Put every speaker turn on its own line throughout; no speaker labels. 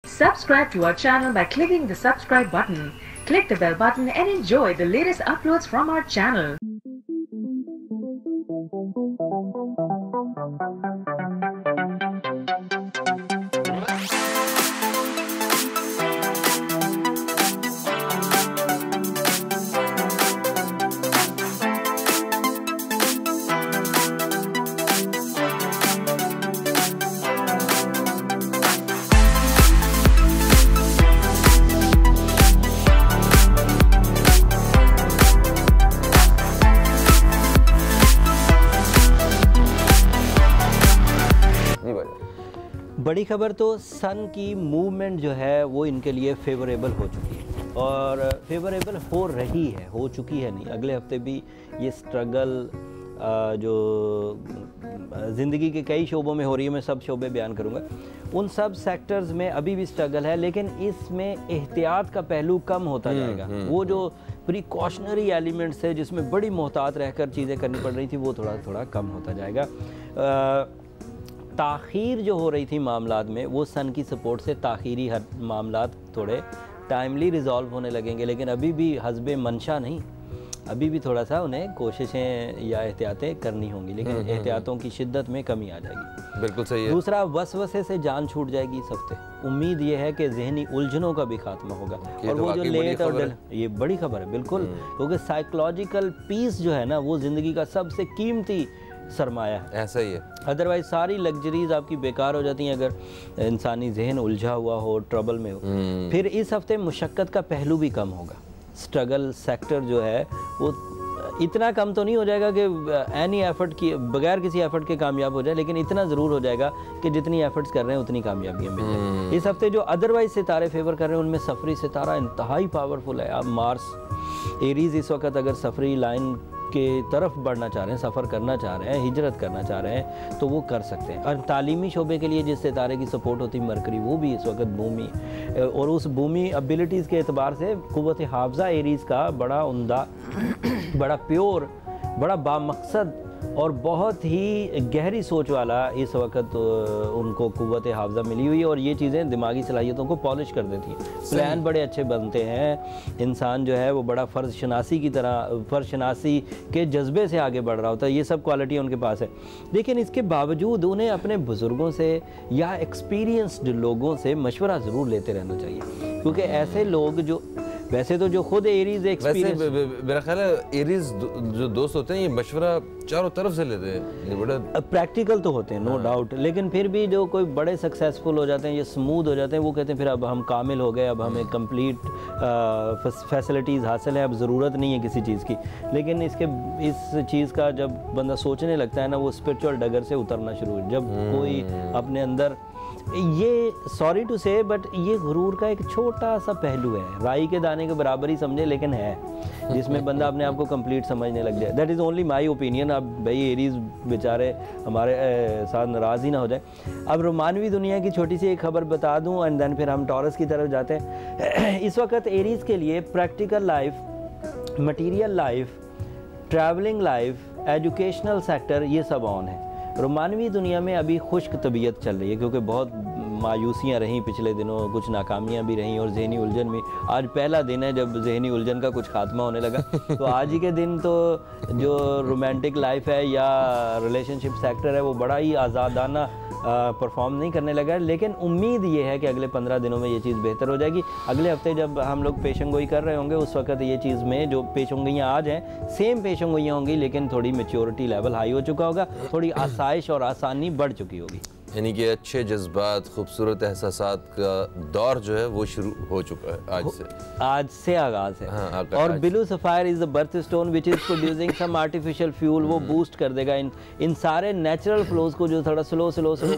Subscribe to our channel by clicking the subscribe button. Click the bell button and enjoy the latest uploads from our channel.
बड़ी खबर तो सन की movement जो है वो इनके लिए फेवरेबल हो चुकी है और फेवरेबल हो रही है, हो चुकी है नहीं। अगले हफ्ते भी ये स्ट्रगल जो ज़िंदगी के कई शोबों में हो रही है, मैं सब शोबे बयान करूँगा, उन सब सेक्टर्स में अभी भी स्ट्रगल है, लेकिन इसमें एहतियात का पहलू कम होता जाएगा। वो जो प्रिकॉशनरी एलिमेंट्स है जिसमें बड़ी मोहतात रहकर चीज़ें करनी पड़ रही थी, वो थोड़ा थोड़ा कम होता जाएगा। ताख़ीर जो हो रही थी मामलात में, वो सन की सपोर्ट से ताख़ीरी हर मामलात थोड़े टाइमली रिज़ॉल्व होने लगेंगे, लेकिन अभी भी हस्बे मंशा नहीं, अभी भी थोड़ा सा उन्हें कोशिशें या एहतियातें करनी होंगी, लेकिन एहतियातों की शिद्दत में कमी आ जाएगी।
बिल्कुल सही है।
दूसरा, वसवसे से जान छूट जाएगी इस हफ्ते। उम्मीद ये है कि जहनी उलझनों का भी खात्मा होगा और वो जो लेट और ये बड़ी खबर है बिल्कुल, क्योंकि साइकोलॉजिकल पीस जो है ना, वो ज़िंदगी का सबसे कीमती सरमाया है।
ऐसा ही है।
अदरवाइज सारी लग्जरीज आपकी बेकार हो जाती हैं अगर इंसानी जहन उलझा हुआ हो, ट्रबल में हो। फिर इस हफ्ते मुशक्क़त का पहलू भी कम होगा। स्ट्रगल सेक्टर जो है वो इतना कम तो नहीं हो जाएगा कि एनी एफर्ट की बगैर किसी एफर्ट के कामयाब हो जाए, लेकिन इतना ज़रूर हो जाएगा कि जितनी एफर्ट्स कर रहे हैं उतनी कामयाबियाँ मिल जाए। इस हफ्ते जो अदरवाइज सितारे फेवर कर रहे हैं उनमें सफरी सितारा इंतहाई पावरफुल है। अब मार्स एरीज़ इस वक्त अगर सफरी लाइन के तरफ बढ़ना चाह रहे हैं, सफ़र करना चाह रहे हैं, हिजरत करना चाह रहे हैं, तो वो कर सकते हैं। और तालीमी शोबे के लिए जिस सितारे की सपोर्ट होती है मरकरी, वो भी इस वक्त बूमी, और उस बूमी एबिलिटीज़ के एतबार से कुव्वत हाफ़ज़ा एरीज़ का बड़ा उम्दा, बड़ा प्योर, बड़ा बामकसद और बहुत ही गहरी सोच वाला इस वक्त उनको कुव्वत हाफ़ज़ा मिली हुई है, और ये चीज़ें दिमागी सलाहियतों को पॉलिश कर देती हैं। प्लान बड़े अच्छे बनते हैं, इंसान जो है वो बड़ा फ़र्ज़ शनासी की तरह, फ़र्ज़ शनासी के जज्बे से आगे बढ़ रहा होता है। ये सब क्वालिटियाँ उनके पास है, लेकिन इसके बावजूद उन्हें अपने बुज़ुर्गों से या एक्सपीरियंस्ड लोगों से मशवरा ज़रूर लेते रहना चाहिए, क्योंकि ऐसे लोग जो वैसे तो जो खुद एरीज एक्सपीरियंस,
मेरा ख्याल है एरीज जो दोस्त होते हैं ये मशवरा चारों तरफ से लेते हैं, बड़ा प्रैक्टिकल
तो होते हैं नो डाउट, लेकिन फिर भी जो कोई बड़े सक्सेसफुल हो जाते हैं, ये स्मूथ हो जाते हैं, वो कहते हैं फिर अब हम कामिल हो गए, अब हमें कंप्लीट फैसिलिटीज़ हासिल है, अब ज़रूरत नहीं है किसी चीज़ की। लेकिन इस चीज़ का जब बंदा सोचने लगता है ना, वो स्पिरिचुअल डगर से उतरना शुरू, जब कोई अपने अंदर, ये सॉरी टू से बट ये गुरूर का एक छोटा सा पहलू है, राई के दाने के बराबर ही समझे, लेकिन है, जिसमें बंदा अपने आप को कंप्लीट समझने लग जाए। That is only my opinion. अब भाई एरीज बेचारे हमारे साथ नाराज़ ही ना हो जाए। अब रोमानवी दुनिया की छोटी सी एक खबर बता दूं एंड देन फिर हम टॉरस की तरफ जाते हैं। इस वक्त एरीज के लिए practical life, material life, travelling life, educational sector, ये सब ऑन है। रोमानवी दुनिया में अभी खुश्क तबीयत चल रही है, क्योंकि बहुत मायूसियाँ रहीं पिछले दिनों, कुछ नाकामियाँ भी रहीं और जहनी उलझन भी। आज पहला दिन है जब जहनी उलझन का कुछ खात्मा होने लगा। तो आज ही के दिन तो जो रोमांटिक लाइफ है या रिलेशनशिप सेक्टर है वो बड़ा ही आज़ादाना परफॉर्म नहीं करने लगा है, लेकिन उम्मीद ये है कि अगले 15 दिनों में ये चीज़ बेहतर हो जाएगी। अगले हफ्ते जब हम लोग पेशंगोई कर रहे होंगे, उस वक्त ये चीज़ में जो पेशंगोइयाँ आज हैं सेम पेशंगोइयाँ होंगी, लेकिन थोड़ी मैच्योरिटी लेवल हाई हो चुका होगा, थोड़ी आसाइश और आसानी बढ़ चुकी होगी।
यानी कि अच्छे जज्बात, खूबसूरत एहसासात का दौर जो है वो शुरू हो चुका है आज से आगाज है।
हाँ, और blue sapphire is the birthstone which is producing some artificial fuel. वो बूस्ट कर देगा इन सारे नेचुरल फ्लोज को, जो थोड़ा स्लो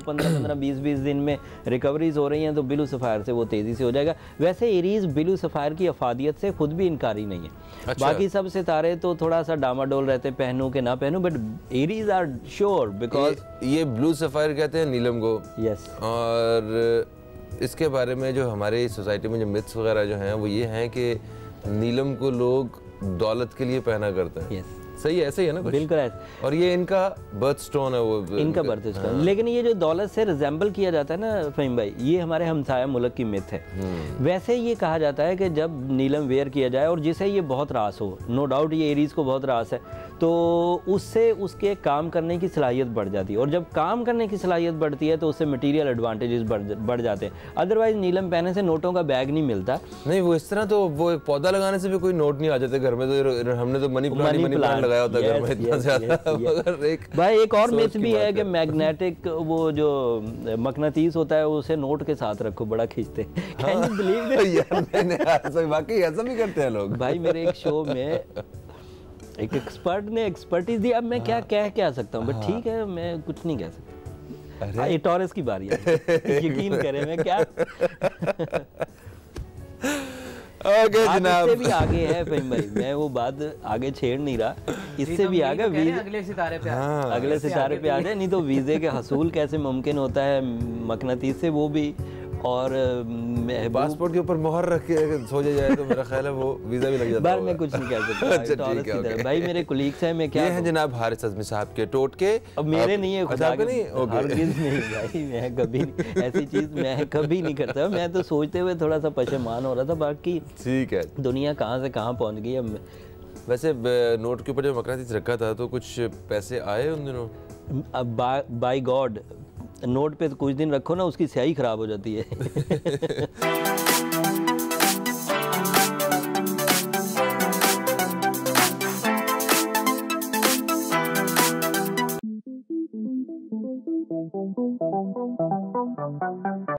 15-20 दिन में रिकवरीज हो रही हैं, तो ब्लू सफायर से वो तेज़ी से हो जाएगा। वैसे एरीज ब्लू सफायर की अफादियत से खुद भी इनकारी नहीं है। अच्छा। बाकी सब सितारे तो थोड़ा सा डामाडोल रहते, पहनूं कि ना पहनूं, but Aries are sure because
ये ब्लू सफायर कहते हैं नीलम को।
यस।
और इसके बारे में जो हमारे सोसाइटी में जो मिथ्स वगैरह जो हैं वो ये हैं कि नीलम को लोग दौलत के लिए पहना करते हैं।
yes.
सही है, ऐसे ही है ना कुछ?
बिल्कुल ऐसे।
और ये इनका बर्थ स्टोन है, वो
इनका बर्थ स्टोन। लेकिन ये जो दौलत से रिजेंबल किया जाता है ना फ़हीम भाई, ये हमारे हमसाया मुल्क की मिथ है। वैसे ये कहा जाता है कि जब नीलम वेयर किया जाए और जिसे ये बहुत रास हो, नो डाउट ये एरीज़ को बहुत रास है, तो उससे उसके काम करने की सलाहियत बढ़ जाती है, और जब काम करने की सलाहियत बढ़ती है तो उससे मटेरियल एडवांटेजेस बढ़ जाते हैं। अदरवाइज नीलम पहने से नोटों का बैग नहीं मिलता।
नहीं, वो इस तरह तो वो पौधा लगाने से भी कोई नोट नहीं आ जाते घर में, तो हमने तो मनी प्लांट लगाया होता है घर में इतना ज्यादा।
भाई एक और मिथ भी है कि मैग्नेटिक वो जो मकनातीस होता है उसे नोट के साथ रखो, बड़ा खींचते हैं। Can you believe?
वाकई ऐसा भी करते हैं लोग।
भाई मेरे एक शो में एक एक्सपर्ट ने एक्सपर्टीज दी, अब मैं क्या सकता हूँ, बट ठीक है मैं कुछ नहीं कह सकता। ये टॉरस की बारी है, यकीन करें मैं क्या
ओके जनाब,
इससे भी आगे है फ़हीम भाई, मैं वो बात आगे छेड़ नहीं रहा, इससे भी आगे
अगले सितारे पे
अगले सितारे पे आ जाए। नहीं तो वीज़े के हसूल कैसे मुमकिन होता है मकनातीस से, वो भी, और
पासपोर्ट के ऊपर मोहर रख के सोचा जाए तो मेरा ख्याल है वो वीज़ा भी लग जाता है।
मैं कुछ नहीं कह सकता।
अच्छा ठीक है, okay।
भाई मेरे कोलीग्स हैं, मैं क्या
ये हैं जनाब हारिस अज़मी साहब के टोटके।
अब मेरे नहीं है, खुदा के
नहीं,
हरगिज़ नहीं भाई, मैं कभी ऐसी चीज़ मैं कभी नहीं करता। मैं तो सोचते हुए थोड़ा सा पशेमान हो रहा था, बाकी
ठीक है।
दुनिया कहाँ से कहाँ पहुँच गई। अब
वैसे नोट के ऊपर जब मकनातीस रखा था तो कुछ पैसे आए उन दिनों?
बाय गॉड, नोट पे तो कुछ दिन रखो ना उसकी स्याही खराब हो जाती है।